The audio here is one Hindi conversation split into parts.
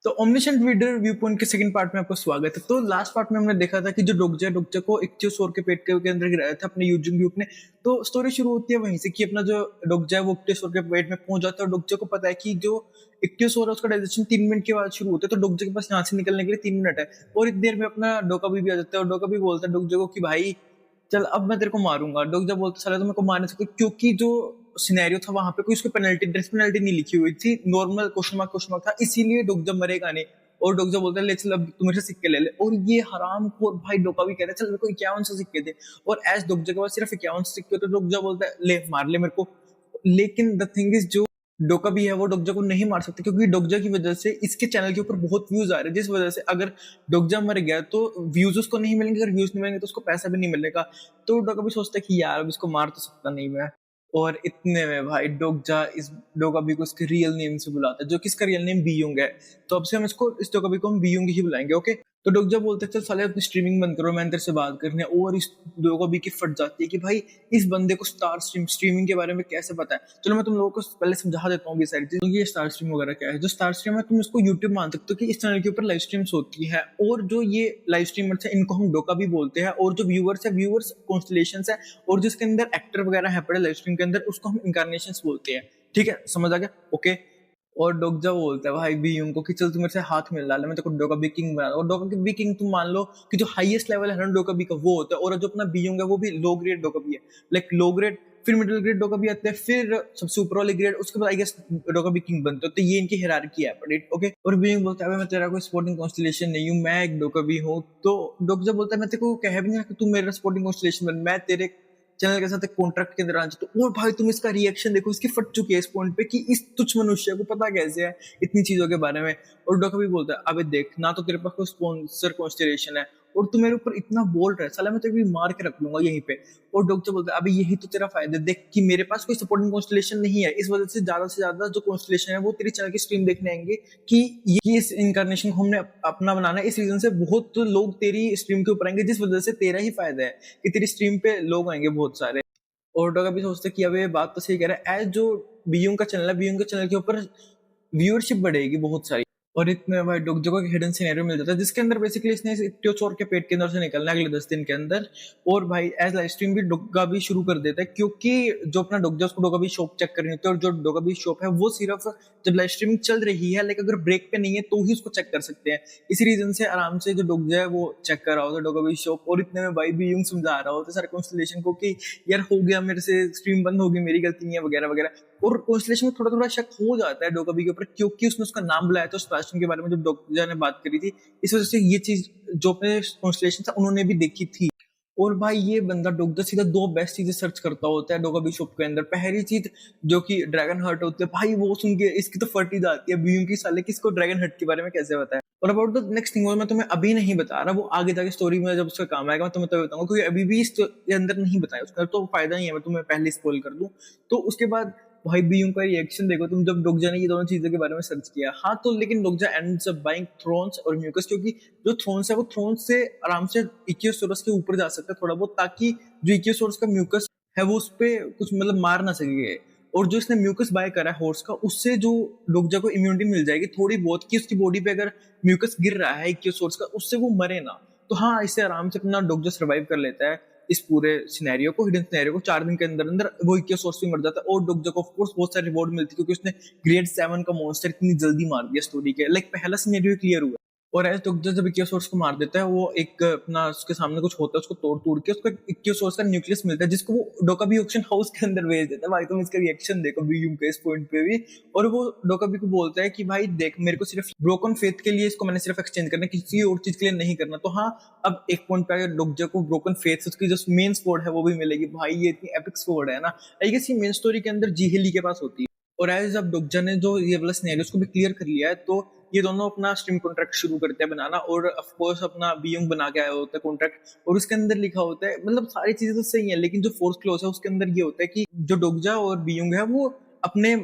तो ओमनिशेंट रीडर व्यू पॉइंट के सेकंड पार्ट में आपका स्वागत है। तो लास्ट पार्ट में हमने देखा था कि जो डोगजा को इक्तियोसोर के पेट के अंदर गिराया था अपने यूजिंग ग्रुप ने। तो स्टोरी शुरू होती है वहीं से कि अपना जो डोगजा है वो इक्तियोसोर के पेट में पहुंच जाता है और डोगजा को पता है कि जो इक्तियोसोर है उसका डाइजेशन 3 मिनट के बाद शुरू होता है। तो डोगजा के पास यहाँ से निकलने के लिए 3 मिनट है और इतनी देर में अपना डोकाबी भी आ जाता है और डोकाबी बोलता है डोगजा को कि भाई चल अब मैं तेरे को मारूंगा। डोगजा बोलता साला तो मेरे को मार नहीं सकते, क्योंकि जो सिनेरियो था वहां पे कोई उसकी पेनल्टी डेथ पेनल्टी नहीं लिखी हुई थी, नॉर्मल क्वेश्चन मार्क था, इसीलिए डोगजा मरेगा नहीं। और डोगजा बोलता है ले चल अब तू मेरे से सिक्के ले ले। और ये हराम खोर भाई डोका भी कहता है चल मेरे को 51 सिक्के दे। और एज डोगजा के पास सिर्फ 51 सिक्के, तो डोगजा बोलता है ले मार ले मेरे को। लेकिन द थिंग इज जो डोका भी है वो डोगजा को नहीं मार सकते, क्योंकि डोगजा की वजह से इसके चैनल के ऊपर बहुत व्यूज आ रहे हैं, जिस वजह से अगर डोगजा मर गया तो व्यूज उसको नहीं मिलेंगे, अगर व्यूज नहीं मिलेंगे तो उसको पैसा भी नहीं मिलेगा। तो डोका भी सोचता है कि यार अब इसको मार तो सकता नहीं मैं। और इतने में भाई डोगजा इस डोकाबी को इसके रियल नेम से बुलाता है, जो कि इसका रियल नेम बीयुंग है। तो अब से हम इसको इस डोकाबी को हम बीयुंग ही बुलाएंगे, ओके। तो डोगजा बोलते हैं चल साले अपनी स्ट्रीमिंग बंद करो, मैं तेरे से बात करनी है। और इस डोकाबी की फट जाती है कि भाई इस बंदे को स्टार स्ट्रीमिंग के बारे में कैसे पता है। चलो मैं तुम लोगों को पहले समझा देता हूँ ये सारी चीज। ये स्टार स्ट्रीम वगैरह क्या है। जो स्टार स्ट्रीम है तुम इसको यूट्यूब मान सकते हो कि इस चैनल के ऊपर लाइव स्ट्रीम्स होती है, और जो ये लाइव स्ट्रीमर्स है इनको हम डोका भी बोलते हैं, और जो व्यूअर्स है व्यूअर्स कॉन्स्टलेशंस है, और जिसके अंदर एक्टर वगैरह है पड़े लाइव स्ट्रीम के अंदर उसको हम इनकारनेशंस बोलते हैं। ठीक है, समझ आ गया, ओके। और डोगजा बोलता है भाई बीयुंग को कि चल तू मेरे से हाथ मिला ले, मैं तेरे को डोका बी किंग बना दूं। और डोका बी किंग तुम मान लो कि जो हाईएस्ट लेवल है ना डोका बी का वो होता है, और जो अपना बीयुंग है वो भी लो ग्रेड डोका बी है, लाइक लो ग्रेड, फिर मिडिल ग्रेड डोका बी आते हैं, फिर सबसे ऊपर वाले ग्रेड, उसके बाद आई गेस डोका बी किंग बनते हो। तो ये इनकी हायरार्की है, राइट, ओके। और बीइंग बोलता है मैं तेरा कोई स्पोर्टिंग कॉन्स्टलेशन नहीं हूं, मैं एक डोका बी हूं। तो डोगजा बोलता है मैं तेरे को कह भी नहीं कि तू मेरा स्पोर्टिंग कॉन्स्टलेशन बन, मैं तेरे चैनल के साथ एक कॉन्ट्रैक्ट के अंदर आ जाता। और भाई तुम इसका रिएक्शन देखो, इसकी फट चुकी है इस पॉइंट पे कि इस तुच्छ मनुष्य को पता कैसे है इतनी चीजों के बारे में। और डोका भी बोलता है अबे देख ना तो तेरे पास कोई स्पॉन्सर कॉन्स्टलेशन है और तू मेरे ऊपर इतना बोल रहा है, साला मैं तेरे को मार के रख लूंगा यहीं पे। और डॉक्टर बोलता है अभी यही तो तेरा फायदा, देख कि मेरे पास कोई सपोर्टिंग कॉन्स्टलेशन नहीं है, इस वजह से ज्यादा जो कॉन्स्टलेशन है वो तेरे चैनल की स्ट्रीम देखने आएंगे कि ये इस इनकारनेशन को हमने अपना बनाना है। इस रीजन से बहुत लोग तेरी स्ट्रीम के ऊपर आएंगे, जिस वजह से तेरा ही फायदा है कि तेरी स्ट्रीम पे लोग आएंगे बहुत सारे। और डॉक्टर भी सोचते कि अब ये बात तो सही कह रहा है, एज जो बीयूंग का चैनल है बीयूंग के चैनल के ऊपर व्यूअरशिप बढ़ेगी बहुत सारी। और इतने भाई डोगजो को एक हिडन सिनेरियो मिल जाता है जिसके अंदर बेसिकली इसने इक्तियोसोर के पेट के अंदर से निकलना है अगले 10 दिन के अंदर। और भाई एज लाइव स्ट्रीम भी डोगा भी शुरू कर देता है, क्योंकि जो अपना डोगजा उसको डोगा भी शॉप चेक करनी होती है, और जो डोगा भी शॉप है वो सिर्फ जब लाइव स्ट्रीमिंग चल रही है, लेकिन अगर ब्रेक पे नहीं है तो ही उसको चेक कर सकते हैं। इसी रीजन से आराम से जो डोगजा है वो चेक कर रहा होता है डोगा भी शॉप। और इतने में भाई भी यूं समझा रहा होता है सारे कॉन्स्टलेशन को कि यार हो गया मेरे से, स्ट्रीम बंद होगी, मेरी गलती नहीं है वगैरह वगैरह। और कॉन्स्टलेशन में थोड़ा थोड़ा शक हो जाता है डोकाबी के ऊपर, क्योंकि उसने उसका नाम बुलाया था स्प्लैश के बारे में जब डोगजा ने बात करी थी। इस वजह से ये चीज जो अपने कॉन्स्टलेशन था उन्होंने भी देखी थी। और भाई ये बंदा डोगजा सीधा 2 बेस्ट चीजें सर्च करता होता है डोकाबी शॉप के अंदर। पहली चीज जो कि ड्रैगन हर्ट होती है, भाई वो सुन के इसकी तो फटी जाती है बीयू की, साले किसको ड्रैगन हर्ट के बारे में कैसे बताया। और अबाउट द नेक्स्ट थिंग मैं तुम्हें अभी नहीं बता रहा, वो आगे जाके स्टोरी में जब उसका काम आएगा मैं तुम्हें तभी बताऊंगा, क्योंकि अभी भी इसके अंदर नहीं बताया उसका तो फायदा नहीं है मैं तुम्हें पहले स्पॉइल कर दूं। तो उसके बाद भाई बीयू का रिएक्शन देखो तुम जब डोगजा ने ये दोनों चीजों के बारे में सर्च किया। हाँ तो लेकिन डोगजा एंड्स अप बाइंग थ्रोन्स और म्यूकस, क्योंकि जो थ्रोन्स है वो थ्रोन्स से आराम से इक्कियोसोरस के ऊपर जा सकता है थोड़ा बहुत, ताकि जो इक्कियोसोरस का म्यूकस है वो उस पर कुछ मतलब मार ना सके। और जो इसने म्यूकस बाय करा है हॉर्स का, उससे जो डोगजा को इम्यूनिटी मिल जाएगी थोड़ी बहुत, कि उसकी बॉडी पे अगर म्यूकस गिर रहा है इक्कियोसोरस का उससे वो मरे ना। तो हाँ इससे आराम से अपना डोगजा सर्वाइव कर लेता है इस पूरे सिनेरियो को, हिडन सिनेरियो को। 4 दिन के अंदर अंदर वो इक्कियोसोरस भी मर जाता है, और डोगजा को ऑफ कोर्स बहुत सारी रिवॉर्ड मिलती है, क्योंकि उसने ग्रेड 7 का मॉन्स्टर इतनी जल्दी मार दिया स्टोरी के, लाइक पहला सिनेरियो क्लियर हुआ। और एज डोगजा जब इक्कियोसोर्स को मार देता है वो एक अपना उसके सामने कुछ होता है उसको तोड़ तोड़ के उसको इक्कियोसोर्स का न्यूक्लियस मिलता है, जिसको वो डोकाबी ऑक्शन हाउस के अंदर भेज देता है। भाई तुम इसका रिएक्शन देखो बीयू के इस पॉइंट पे भी। और वो डोकाबी को बोलता है कि भाई देख मेरे को सिर्फ ब्रोकन फेथ के लिए इसको मैंने सिर्फ एक्सचेंज करना, किसी और चीज के लिए नहीं करना। तो हाँ अब एक पॉइंट पे अगर डोगजा को ब्रोकन फेथ उसकी जो मेन स्पोर्ट है वो भी मिलेगी। भाई ये इतनी एपिक स्पोर्ट है ना, आई गेस ये मेन स्टोरी के अंदर जीहिली के पास होती है। और एज अब डोगजा ने जो ये वाला सिनेरियो उसको भी क्लियर कर लिया है, तो ये दोनों अपना स्ट्रीम कॉन्ट्रैक्ट शुरू करते हैं बनाना। और ऑफ कोर्स अपना बीयंग बना के आया होता है कॉन्ट्रैक्ट, और उसके अंदर लिखा होता है मतलब सारी चीजें तो सही है, लेकिन जो फोर्थ क्लोज है उसके अंदर ये होता है कि जो डोगजा और बीयंग है वो अपने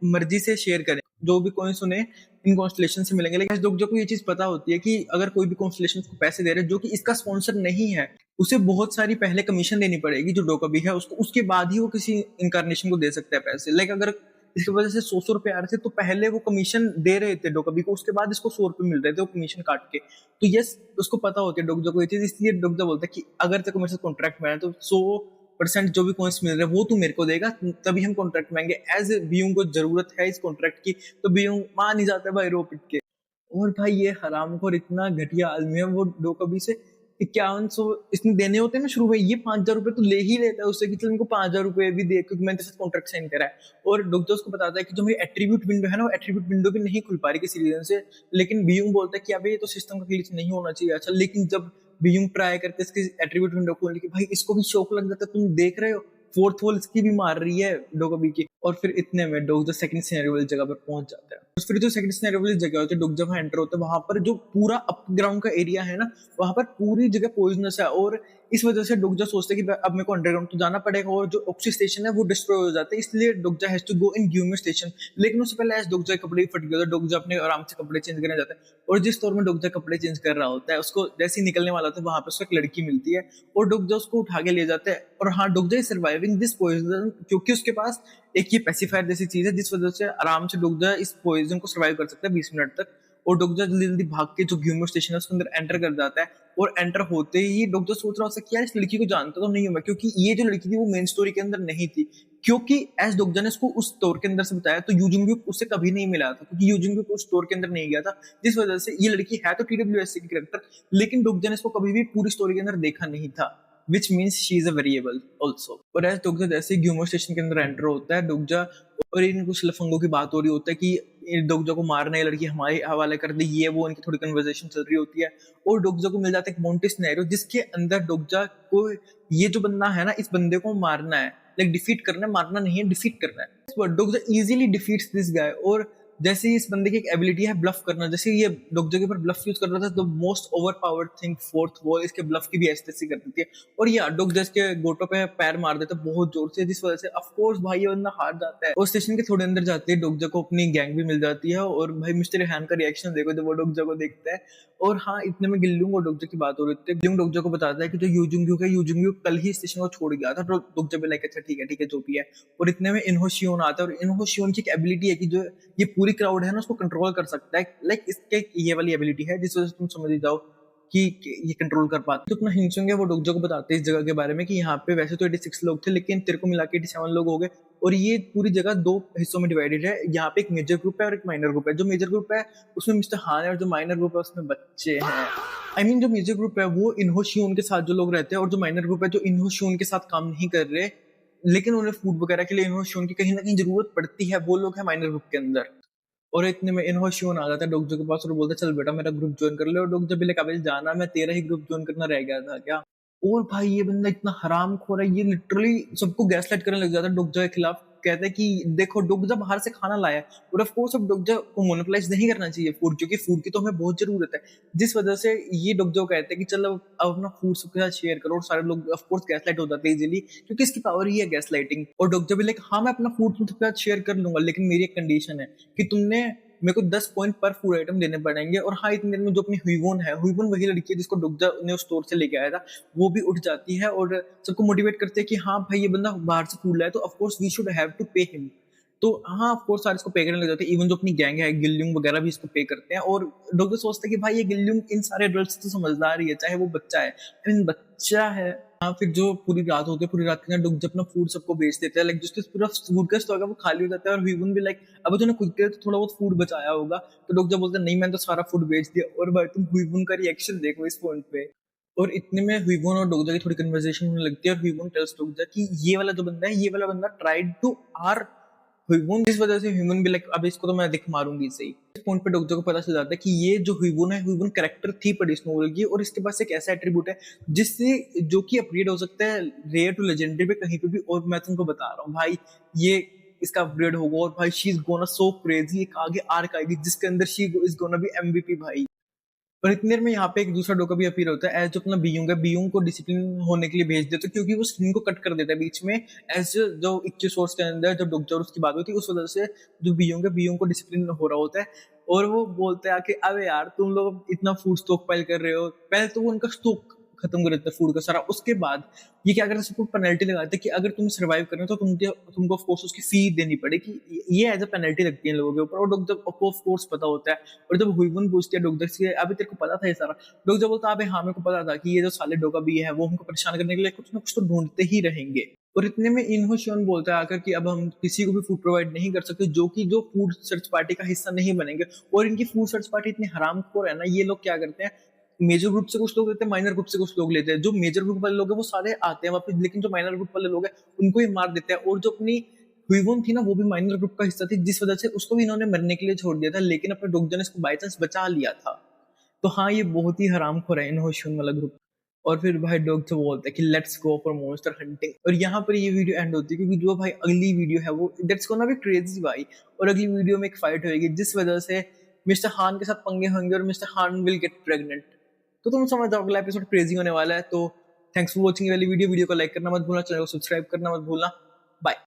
मर्जी से शेयर करें जो भी कॉइंस उन्हें इन कॉन्स्टलेशन से मिलेंगे। लेकिन डोगजा को ये चीज पता होती है कि अगर कोई भी कॉन्स्टलेशन को पैसे दे रहे हैं जो कि इसका स्पॉन्सर नहीं है, उसे बहुत सारी पहले कमीशन देनी पड़ेगी जो डोकाबी है उसको, उसके बाद ही वो किसी इनकारनेशन को दे सकता है पैसे। लाइक अगर इसकी वजह से 100 रुपए आ रहे थे। तो पहले वो कमीशन दे रहे थे डोकबी को, उसके बाद इसको 100 रुपए मिल रहे थे वो कमीशन काट के। तो यस, उसको पता होती है डोकजा को ये चीज, इसलिए डोकजा बोलता है कि अगर तेरे को मेरे से कॉन्ट्रैक्ट में है तो 100% जो भी कॉइन्स मिल रहे हैं वो तू मेरे को देगा, तभी हम कॉन्ट्रैक्ट में आएंगे। एज बीयूंग को जरूरत है इस कॉन्ट्रैक्ट की, तो बीयूंग मान ही जाता है भाई रो पिट के। और भाई ये हरामखोर इतना घटिया आदमी है वो डोकबी से 5100 इसने देने होते हैं ना शुरू में, ये 5000 रुपए तो ले ही लेता है उससे कि चल इनको 5000 रुपए भी दे, क्योंकि मैंने तेरे साथ कॉन्ट्रैक्ट साइन करा है। और डॉक्टर उसको बताता है कि जो मेरी एट्रीब्यूट विंडो है ना, वो एट्रीब्यूट विंडो भी नहीं खुल पा रही किसी रीजन से। लेकिन बीयूंग बोलता है कि अबे ये तो सिस्टम का ग्लिच नहीं होना चाहिए। अच्छा, लेकिन जब बीयूंग ट्राई करके इसकी एट्रीब्यूट विंडो खोलने की, भाई इसको भी शौक लग जाता है, तुम देख रहे हो फोर्थ वॉल इसकी भी मार रही है डोकबी की। और फिर इतने में डोग जो सेकंड सिनेरियो वाली जगह पर पहुंच जाता है। तो फिर जो सेकंड सिनेरियो वाली जगह होती है, डोग जब वहां एंटर होता है, वहां पर जो पूरा अप ग्राउंड का एरिया है ना, वहां पर पूरी जगह पॉइजनस है। और इस वजह से डोगजा सोचते हैं कि अब मेरे को अंडरग्राउंड तो जाना पड़ेगा, और जो ऑक्सी स्टेशन है वो डिस्ट्रॉय हो जाता है, इसलिए डोगजा हैज टू गो इन ग्यूमे स्टेशन। लेकिन उससे पहले एज डोगजा कपड़े फट गए, तो डोगजा अपने आराम से कपड़े चेंज करने जाता है। और जिस स्टोर में डोगजा कपड़े चेंज कर रहा होता है, उसको जैसे ही निकलने वाला होता है, वहां पर उसको एक लड़की मिलती है और डोगजा उसको उठा के ले जाता है। और हाँ, डोगजा इज सर्वाइविंग दिस पॉइजन, क्योंकि उसके पास एक ये पेसिफायर जैसी चीज है, जिस वजह से आराम से डोगजा इस पॉइजन को सर्वाइव कर सकता है 20 मिनट तक। और डोगजा जल्दी जल्दी भाग के जो ग्यूमो स्टेशन है उसके अंदर एंटर कर जाता है। और एंटर होते ही डोगजा सोच रहा हो सकता है यार इस लड़की को जानता तो नहीं हूं मैं, क्योंकि ये जो लड़की थी वो मेन स्टोरी के अंदर नहीं थी। क्योंकि एज डोगजा ने उसको उस स्टोर के अंदर से बताया, तो यूजिंग उससे कभी नहीं मिला था, क्योंकि यूजिंग उस स्टोर के अंदर नहीं गया था। जिस वजह से ये लड़की है तो TWSC की कैरेक्टर, लेकिन डोगजा ने इसको कभी भी पूरी स्टोरी के अंदर देखा नहीं था, which means she is a variable also। और एज डोगजा जैसे ग्यूमो स्टेशन के अंदर एंटर होता है डोगजा, और इन कुछ लफंगों की बात हो रही होता है कि डोगजा को मारने लड़की हमारे हवाले कर दी, ये वो इनकी थोड़ी कन्वर्सेशन चल रही होती है। और डोगजा को मिल जाता है एक मोंटी सिनेरियो, जिसके अंदर डोगजा को ये जो बंदा है ना, इस बंदे को मारना है, लाइक डिफीट करना है, मारना नहीं है, डिफीट करना है। डोगजा इजीली डिफीट्स दिस गाय। और जैसे इस बंदे की एक एबिलिटी है ब्लफ करना, जैसे ये डोगजा के ऊपर ब्लफ यूज कर रहा था, तो most over powered thing fourth wall इसके ब्लफ की भी ऐसी कर देती है। और ये डोगजा इसके गोटो पे पैर मार देता है बहुत जोर से, जिस वजह से ऑफ कोर्स भाई ये बंदा हार जाता है। और स्टेशन के थोड़े अंदर जाते हैं डोगजा को अपनी गैंग भी मिल जाती है। और भाई मिस्टर हैन का रिएक्शन देखो जब वो डोगजा को देखता है। और हाँ, इतने में गिल्लुंग और डोगजा की बात हो रही थी। गिल्लुंग डोगजा को बताता है कि जो यूजुंग्यू है, यूजुंग्यू कल ही स्टेशन को छोड़ गया था। तो डोगजा भी लाइक अच्छा ठीक है जो भी है। और इतने में इन्हो शियोन आता है, और इन्हो शियोन की एक एबिलिटी है कि जो ये पूरी क्राउड है ना उसको कंट्रोल कर सकता है। लाइक इसके ये वाली एबिलिटी है जिस वजह से तुम समझ जाओ कि ये कंट्रोल कर पाते। तो अपना हिंसुंग है वो डोगजा को बताते हैं इस जगह के बारे में कि यहाँ पे वैसे तो 86 लोग थे, लेकिन तेरे को मिला के 87 लोग हो गए। और ये पूरी जगह 2 हिस्सों में डिवाइडेड है। यहाँ पे एक मेजर ग्रुप है और एक माइनर ग्रुप है। जो मेजर ग्रुप है उसमें मिस्टर हान है, और जो माइनर ग्रुप है उसमें बच्चे हैं। जो मेजर ग्रुप है वो इन्हो शियोन के साथ जो लोग रहते हैं, और जो माइनर ग्रुप है जो इन्हो शियोन के साथ काम नहीं कर रहे, लेकिन उन्हें फूड वगैरह के लिए इन्हो शियोन की कहीं ना कहीं जरूरत पड़ती है, वो लोग हैं माइनर ग्रुप के अंदर। और इतने में इन्हो शियोन आ जाता है डोगजा के पास और बोलता है चल बेटा मेरा ग्रुप ज्वाइन कर ले। और डोगजा भी काबिल जाना, मैं तेरा ही ग्रुप ज्वाइन करना रह गया था क्या। और भाई ये बंदा इतना हरामखोर है, ये लिटरली सबको गैसलाइट करने लग जाता है डोगजा के खिलाफ। कहता है कि देखो डोगजा बाहर से खाना लाया है, और ऑफ कोर्स अब डोगजा को मोनोपोलाइज नहीं करना चाहिए फूड, क्योंकि फूड की तो हमें बहुत जरूरत है। जिस वजह से ये डोगजा को कहते हैं कि चलो अब अपना फूड सबके साथ शेयर करो। और सारे लोग ऑफ कोर्स गैसलाइट हो जाते हैं इजीली, क्योंकि इसकी पावर ही है गैसलाइटिंग। और डोगजा भी लाइक हाँ मैं अपना फूड तुम सबके साथ शेयर कर लूंगा, लेकिन मेरी एक कंडीशन है कि तुमने मेरे को 10 पॉइंट पर फूड आइटम देने पड़ेंगे। और हाँ, इतने दिन में जो अपनी हुईवोन है, हुईवोन वही लड़की है जिसको डोगजा ने उस स्टोर से लेके आया था, वो भी उठ जाती है और सबको मोटिवेट करते हैं कि हाँ भाई ये बंदा बाहर से फूड लाया तो of course we should have to pay him. तो हाँ ऑफ कोर्स सारे इसको पे करने लग जाते हैं। इवन जो अपनी गैंग है गिल्युंग वगैरह भी इसको पे करते हैं। और डोगजा सोचते हैं कि भाई ये गिल्युंग इन सारे एडल्ट्स से तो समझदार ही है, चाहे वो बच्चा है। बच्चा है। हाँ, फिर जो पूरी रात होती है, पूरी रात के अंदर डोगजा अपना फूड सबको बेच देता है। लाइक जिसके पूरा फूड का स्टॉक है वो खाली हो जाता है। और ह्यूमन भी लाइक अब तूने खुद के तो थोड़ा बहुत फूड बचाया होगा। तो डोगजा बोलता है नहीं मैंने तो सारा फूड बेच दिया। और भाई तुम ह्यूमन का रिएक्शन देखो इस पॉइंट पे। और इतने में ह्यूमन और डोगजा की थोड़ी कन्वर्सेशन होने लगती है। और ह्यूमन टेल्स डोगजा कि ये वाला जो बंदा है, ये वाला बंदा ट्राइड टू आर ह्यूमन, इस वजह से ह्यूमन भी लाइक अब इसको तो मैं दिख मारूंगी सही। इस पॉइंट पे डोगजा को पता चल जाता है कि ये जो ह्यूमन है, ह्यूमन कैरेक्टर थी पड़ी स्नोबॉल की। और इसके पास एक ऐसा एट्रीब्यूट है जिससे जो कि अपग्रेड हो सकता है रेयर टू लेजेंडरी पे कहीं पे भी। और मैं तुमको बता रहा हूँ भाई ये इसका अपग्रेड होगा। और भाई she is gonna so crazy, एक आगे आर्क आएगी जिसके अंदर she is gonna be MVP भाई। और इतनी देर में यहाँ पे एक दूसरा डोका भी अपीयर होता है एज जो अपना बीयूंग है। बीयूंग को डिसिप्लिन होने के लिए भेज देते, क्योंकि वो स्क्रीन को कट कर देता है बीच में। एज जो इक्की सोर्स के अंदर जब डोगजा और उसकी बात होती है, उस वजह से जो बीयूंग है, बीयूंग को डिसिप्लिन हो रहा होता है। और वो बोलते हैं कि अबे यार तुम लोग इतना फूड स्टॉक पाइल कर रहे हो। पहले तो वो उनका स्टॉक खत्म कर देते हैं फूड का सारा। उसके बाद ये क्या करते हैं, सबको पेनल्टी लगाते हैं कि अगर तुम सर्वाइव कर रहे हो तो तुमको ऑफ कोर्स उसकी फी देनी पड़ेगी। ये एज अ पेनल्टी लगती है इन लोगों के ऊपर। और डॉग जब ऑफ कोर्स पता होता है, और जब हुईवन पूछती है डॉग से अभी तेरे को पता था ये सारा, डॉग जब बोलता है अबे हाँ मेरे को पता था कि ये जो साले डोगा भी है वो हमको परेशान करने के लिए कुछ ना कुछ तो ढूंढते ही रहेंगे। और इतने में इन्हो शिवन बोलता है आकर कि अब हम किसी को भी फूड प्रोवाइड नहीं कर सकते जो फूड सर्च पार्टी का हिस्सा नहीं बनेंगे। और इनकी फूड सर्च पार्टी इतनी हरामखोर है ना, ये लोग क्या करते हैं, मेजर ग्रुप से कुछ लोग लेते हैं, माइनर ग्रुप से कुछ लोग लेते हैं। जो मेजर ग्रुप वाले लोग हैं वो सारे आते हैं वापस, लेकिन जो माइनर ग्रुप वाले लोग हैं उनको ही मार देते हैं। और जो अपनी हुईवोन थी ना वो भी माइनर ग्रुप का हिस्सा थी, जिस वजह से उसको भी इन्होंने मरने के लिए छोड़ दिया था, लेकिन अपने डॉक्टर ने इसको बाई चांस बचा लिया था। तो हाँ, ये बहुत ही हरामखोर है इनहोशियन वाला ग्रुप। और फिर भाई डॉग से बोलता है कि let's go for monster hunting. और यहाँ पर ये वीडियो एंड होती है, क्योंकि जो भाई अगली वीडियो है वो दैट्स गोना बी क्रेजी भाई। और अगली वीडियो में एक फाइट होगी जिस वजह से मिस्टर हान के साथ पंगे होंगे और मिस्टर हान विल गेट प्रेग्नेंट। तो तुम समझ जाओ अगला एपिसोड क्रेजी होने वाला है। तो थैंक्स फॉर वॉचिंग वाली वीडियो को लाइक करना मत भूलना, चैनल को सब्सक्राइब करना मत भूलना। बाय।